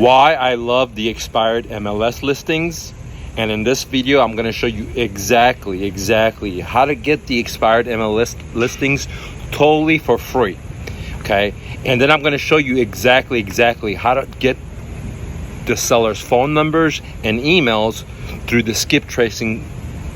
Why I love the expired MLS listings. And in this video, I'm going to show you exactly how to get the expired MLS listings totally for free. Okay. And then I'm going to show you exactly how to get the seller's phone numbers and emails through the skip tracing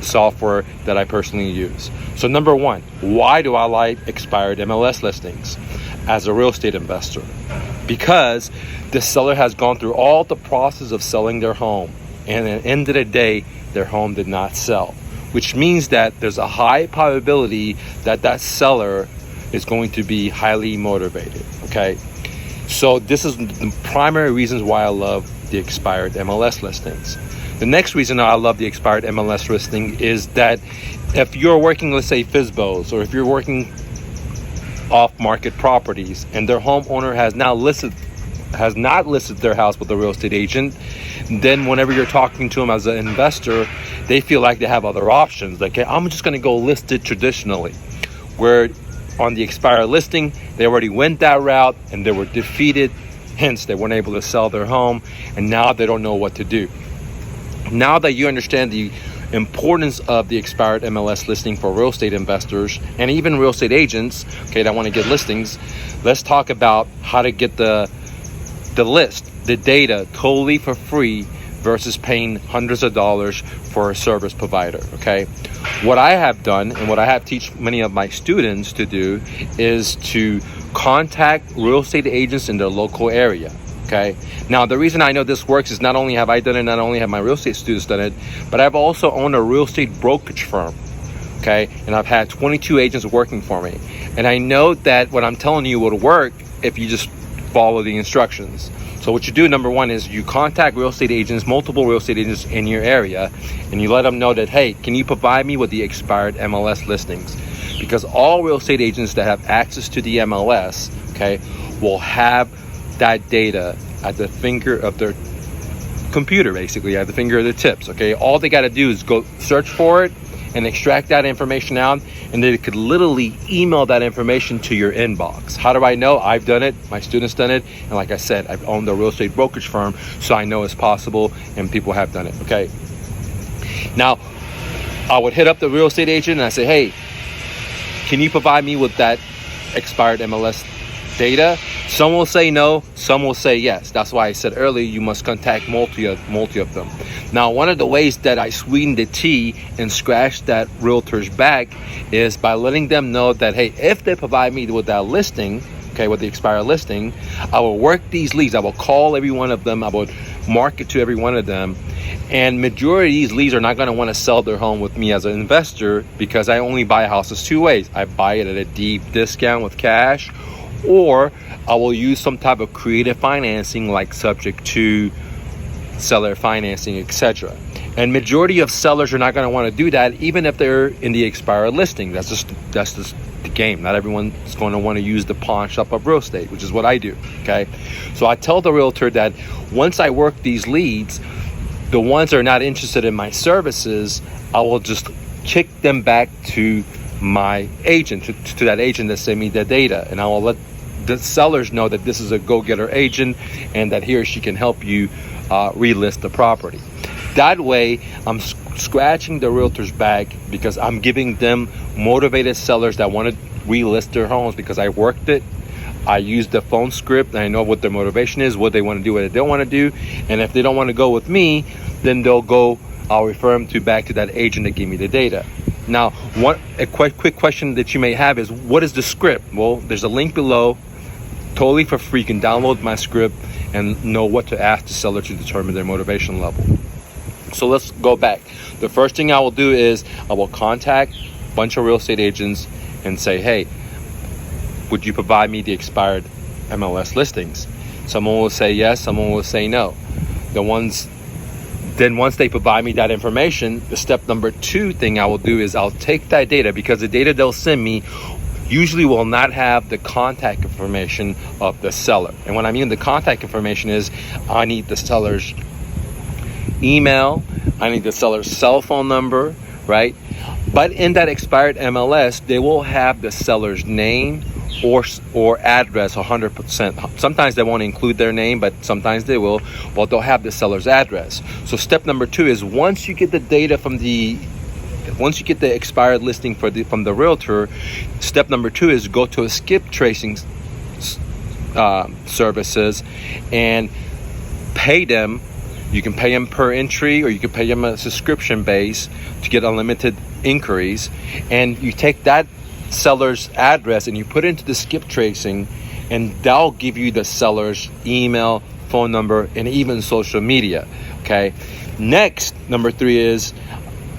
software that I personally use. So number one, why do I like expired MLS listings as a real estate investor? Because the seller has gone through all the process of selling their home, and at the end of the day, their home did not sell, which means that there's a high probability that that seller is going to be highly motivated. Okay, so this is the primary reasons why I love the expired MLS listings. The next reason I love the expired MLS listing is that if you're working, let's say FSBOs, or if you're working off-market properties and their homeowner has not listed their house with a real estate agent, then whenever you're talking to them as an investor, they feel like they have other options. Like, hey, I'm just going to go list it traditionally. Where on the expired listing, they already went that route and they were defeated. Hence, they weren't able to sell their home, and now they don't know what to do. Now that you understand the importance of the expired MLS listing for real estate investors and even real estate agents, okay, that want to get listings, let's talk about how to get the list, the data totally for free versus paying hundreds of dollars for a service provider. Okay, what I have done and what I have teach many of my students to do is to contact real estate agents in their local area. Okay, now the reason I know this works is not only have I done it, not only have my real estate students done it, but I've also owned a real estate brokerage firm. Okay, and I've had 22 agents working for me, and I know that what I'm telling you will work if you just follow the instructions. So what you do, number one, is you contact real estate agents, multiple real estate agents in your area, and you let them know that, hey, can you provide me with the expired MLS listings? Because all real estate agents that have access to the MLS, okay, will have that data at the finger of their computer, basically, at the finger of their tips. Okay, all they got to do is go search for it and extract that information out, and they could literally email that information to your inbox. How do I know? I've done it, my students done it, and like I said, I've owned a real estate brokerage firm, so I know it's possible and people have done it. Okay, now I would hit up the real estate agent and I say, hey, can you provide me with that expired MLS data? Some will say no, some will say yes. That's why I said earlier, you must contact multi of them. Now, one of the ways that I sweeten the tea and scratch that realtor's back is by letting them know that, hey, if they provide me with that listing, okay, with the expired listing, I will work these leads. I will call every one of them. I will market to every one of them. And majority of these leads are not going to want to sell their home with me as an investor, because I only buy houses two ways. I buy it at a deep discount with cash, or I will use some type of creative financing, like subject to seller financing, etc. And majority of sellers are not going to want to do that, even if they're in the expired listing. That's just the game. Not everyone's going to want to use the pawn shop of real estate, which is what I do. Okay, so I tell the realtor that once I work these leads, the ones that are not interested in my services, I will just kick them back to my agent, to that agent that sent me the data, and I will let the sellers know that this is a go-getter agent and that he or she can help you relist the property. That way, I'm scratching the realtor's back, because I'm giving them motivated sellers that want to relist their homes, because I worked it. I used the phone script, and I know what their motivation is, what they want to do, what they don't want to do. And if they don't want to go with me, then I'll refer them back to that agent that gave me the data. Now, a quick question that you may have is, what is the script? Well, there's a link below, totally for free. You can download my script and know what to ask the seller to determine their motivation level. So let's go back. The first thing I will do is I will contact a bunch of real estate agents and say, hey, would you provide me the expired MLS listings? Someone will say yes, someone will say no. Then once they provide me that information, the step number 2 thing I will do is I'll take that data, because the data they'll send me usually will not have the contact information of the seller. And when I mean the contact information is, I need the seller's email, I need the seller's cell phone number, right? But in that expired MLS, they will have the seller's name, or address 100%. Sometimes they won't include their name, but sometimes they will. Well, they'll have the seller's address. So step number 2 is once you get the data once you get the expired listing from the realtor, step number 2 is go to a skip tracing services and pay them. You can pay them per entry, or you can pay them a subscription base to get unlimited inquiries. And you take that seller's address and you put it into the skip tracing, and they'll give you the seller's email, phone number, and even social media. Okay. Next, number 3 is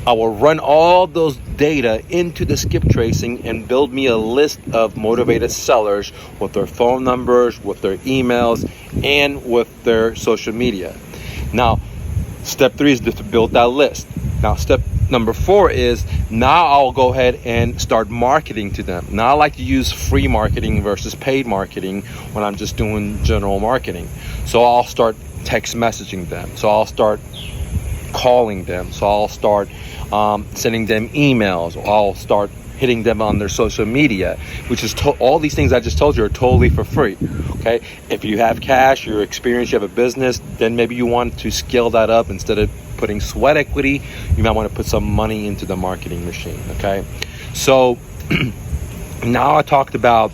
I will run all those data into the skip tracing and build me a list of motivated sellers with their phone numbers, with their emails, and with their social media. Now, step 3 is to build that list. Now, step number 4 is now I'll go ahead and start marketing to them. Now, I like to use free marketing versus paid marketing when I'm just doing general marketing. So I'll start text messaging them. So I'll start calling them. So I'll start sending them emails. I'll start hitting them on their social media, which is all these things I just told you are totally for free. Okay, if you have cash, you're experienced, you have a business, then maybe you want to scale that up. Instead of putting sweat equity, you might want to put some money into the marketing machine. Okay, so now I talked about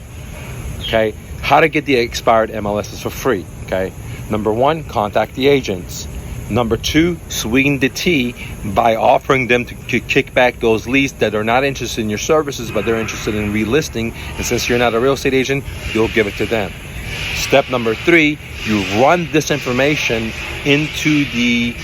how to get the expired MLSs for free. Okay, number 1, contact the agents. Number 2, sweeten the tea by offering them to kick back those leads that are not interested in your services, but they're interested in relisting. And since you're not a real estate agent, you'll give it to them. Step number 3, you run this information into the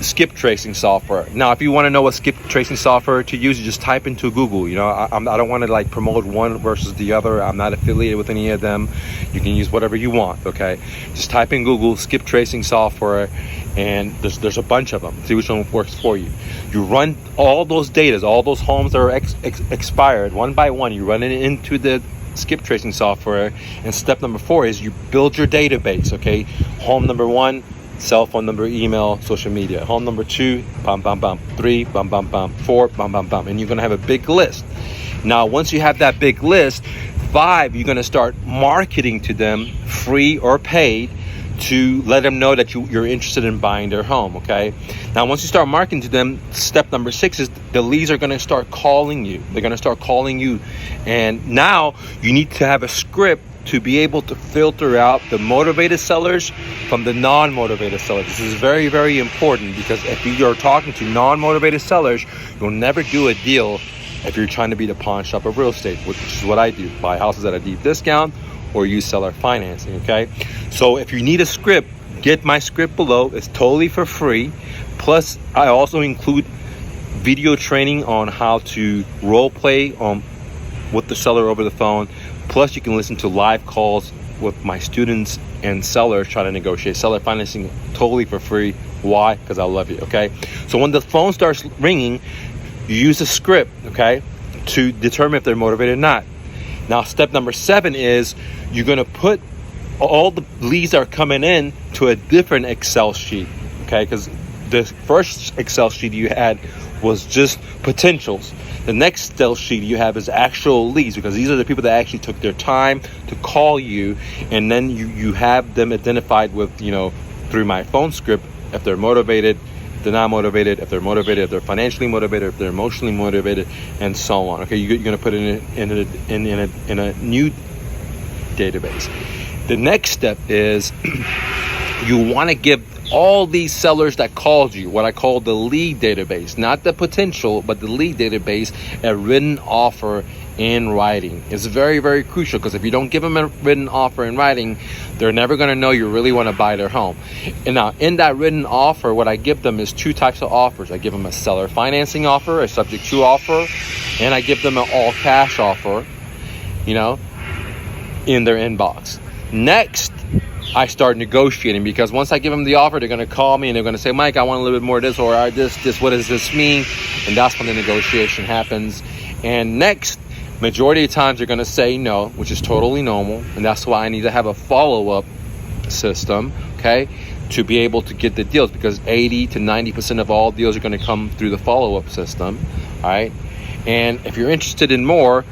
skip tracing software. Now, if you want to know what skip tracing software to use, you just type into Google. You know, I don't want to promote one versus the other. I'm not affiliated with any of them. You can use whatever you want. Okay, just type in Google skip tracing software, and there's a bunch of them. See which one works for you. You run all those data, all those homes that are expired one by one. You run it into the skip tracing software, and step number 4 is you build your database. Okay, home number 1, cell phone number, email, social media. Home number 2, bam, bam, bam. 3, bam, bam, bam. 4, bam, bam, bam. And you're going to have a big list. Now, once you have that big list, 5, you're going to start marketing to them, free or paid, to let them know that you're interested in buying their home. Okay. Now, once you start marketing to them, step number 6 is the leads are going to start calling you. They're going to start calling you. And now you need to have a script to be able to filter out the motivated sellers from the non-motivated sellers. This is very, very important, because if you're talking to non-motivated sellers, you'll never do a deal if you're trying to be the pawn shop of real estate, which is what I do. Buy houses at a deep discount or use seller financing, okay? So if you need a script, get my script below. It's totally for free. Plus, I also include video training on how to role play with the seller over the phone. Plus, you can listen to live calls with my students and sellers trying to negotiate seller financing totally for free. Why? Because I love you, okay? So when the phone starts ringing, you use a script, okay, to determine if they're motivated or not. Now, step number 7 is you're going to put all the leads that are coming in to a different Excel sheet, okay? Because the first Excel sheet you had was just potentials. The next Excel sheet you have is actual leads, because these are the people that actually took their time to call you, and then you have them identified with, through my phone script, if they're motivated, if they're not motivated, if they're motivated, if they're financially motivated, if they're emotionally motivated, and so on. Okay, you're going to put it in a new database. The next step is you want to give all these sellers that called you what I call the lead database, not the potential, but the lead database, a written offer in writing. It's very, very crucial, because if you don't give them a written offer in writing, they're never going to know you really want to buy their home. And now, in that written offer, what I give them is 2 types of offers. I give them a seller financing offer, a subject to offer, and I give them an all cash offer, in their inbox. Next, I start negotiating, because once I give them the offer, they're going to call me and they're going to say, Mike, I want a little bit more of this, or this, what does this mean? And that's when the negotiation happens. And next, majority of times they're going to say no, which is totally normal. And that's why I need to have a follow-up system, okay, to be able to get the deals, because 80 to 90% of all deals are going to come through the follow-up system, all right? And if you're interested in more,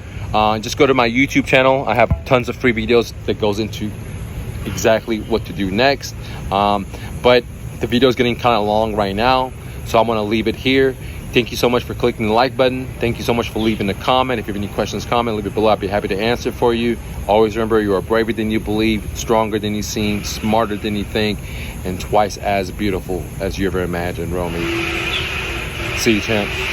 just go to my YouTube channel. I have tons of free videos that goes into exactly what to do next. But the video is getting kind of long right now, so I'm going to leave it here. Thank you so much for clicking the like button. Thank you so much for leaving a comment. If you have any questions, leave it below. I'd be happy to answer for you. Always remember, you are braver than you believe, stronger than you seem, smarter than you think, and twice as beautiful as you ever imagined, Romy. See you, champ.